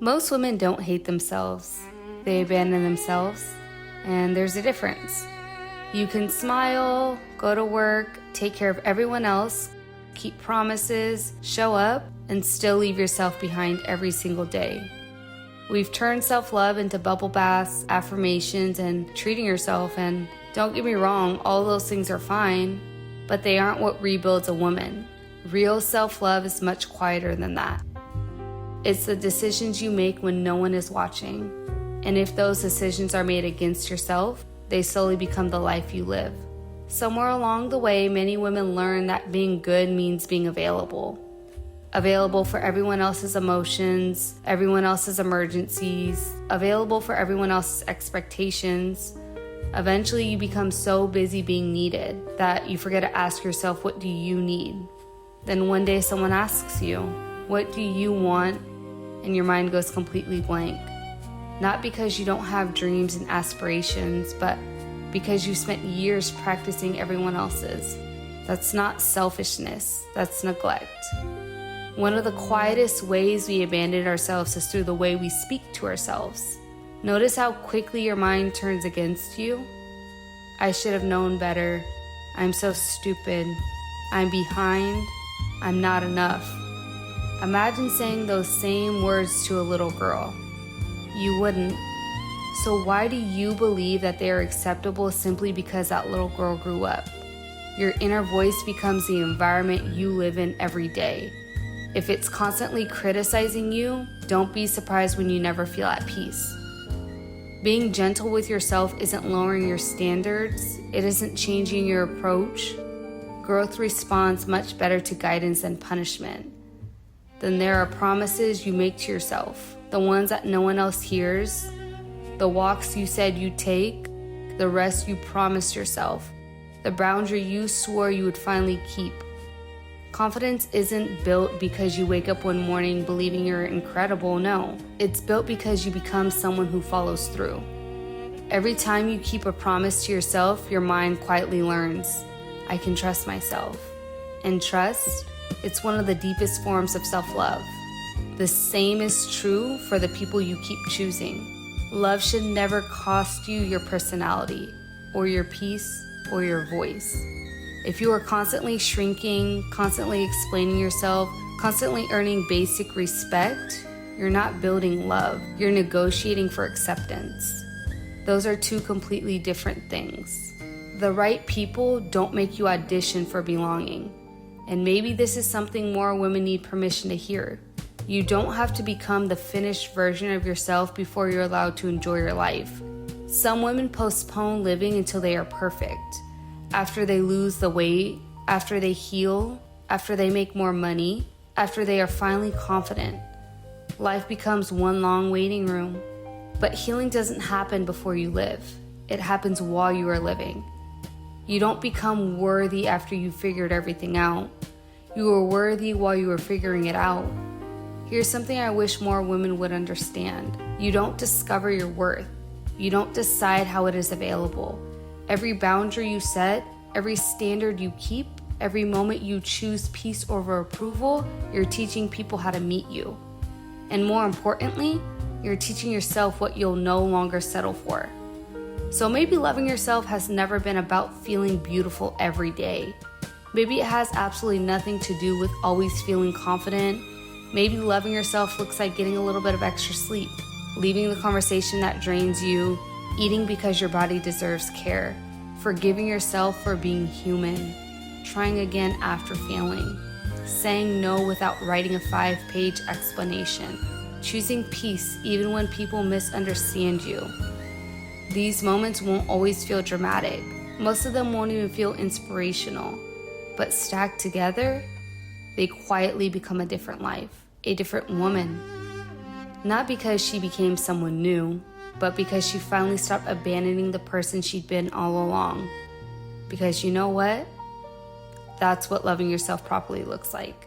Most women don't hate themselves. They abandon themselves, and there's a difference. You can smile, go to work, take care of everyone else, keep promises, show up, and still leave yourself behind every single day. We've turned self-love into bubble baths, affirmations, and treating yourself, and don't get me wrong, all those things are fine, but they aren't what rebuilds a woman. Real self-love is much quieter than that. It's the decisions you make when no one is watching. And if those decisions are made against yourself, they slowly become the life you live. Somewhere along the way, many women learn that being good means being available. Available for everyone else's emotions, everyone else's emergencies, available for everyone else's expectations. Eventually, you become so busy being needed that you forget to ask yourself, what do you need? Then one day someone asks you, what do you want? And your mind goes completely blank. Not because you don't have dreams and aspirations, but because you spent years practicing everyone else's. That's not selfishness, that's neglect. One of the quietest ways we abandon ourselves is through the way we speak to ourselves. Notice how quickly your mind turns against you. I should have known better. I'm so stupid. I'm behind. I'm not enough. Imagine saying those same words to a little girl. You wouldn't. So why do you believe that they are acceptable simply because that little girl grew up? Your inner voice becomes the environment you live in every day. If it's constantly criticizing you, don't be surprised when you never feel at peace. Being gentle with yourself isn't lowering your standards. It isn't changing your approach. Growth responds much better to guidance than punishment. Then there are promises you make to yourself, the ones that no one else hears, the walks you said you'd take, the rest you promised yourself, the boundary you swore you would finally keep. Confidence isn't built because you wake up one morning believing you're incredible, no. It's built because you become someone who follows through. Every time you keep a promise to yourself, your mind quietly learns, I can trust myself. And trust, it's one of the deepest forms of self-love. The same is true for the people you keep choosing. Love should never cost you your personality, or your peace, or your voice. If you are constantly shrinking, constantly explaining yourself, constantly earning basic respect, you're not building love. You're negotiating for acceptance. Those are two completely different things. The right people don't make you audition for belonging. And maybe this is something more women need permission to hear. You don't have to become the finished version of yourself before you're allowed to enjoy your life. Some women postpone living until they are perfect. After they lose the weight, after they heal, after they make more money, after they are finally confident. Life becomes one long waiting room. But healing doesn't happen before you live. It happens while you are living. You don't become worthy after you figured everything out. You are worthy while you are figuring it out. Here's something I wish more women would understand. You don't discover your worth. You don't decide how it is available. Every boundary you set, every standard you keep, every moment you choose peace over approval, you're teaching people how to meet you. And more importantly, you're teaching yourself what you'll no longer settle for. So maybe loving yourself has never been about feeling beautiful every day. Maybe it has absolutely nothing to do with always feeling confident. Maybe loving yourself looks like getting a little bit of extra sleep, leaving the conversation that drains you, eating because your body deserves care, forgiving yourself for being human, trying again after failing, saying no without writing a 5-page explanation, choosing peace even when people misunderstand you. These moments won't always feel dramatic. Most of them won't even feel inspirational. But stacked together, they quietly become a different life, a different woman. Not because she became someone new, but because she finally stopped abandoning the person she'd been all along. Because you know what? That's what loving yourself properly looks like.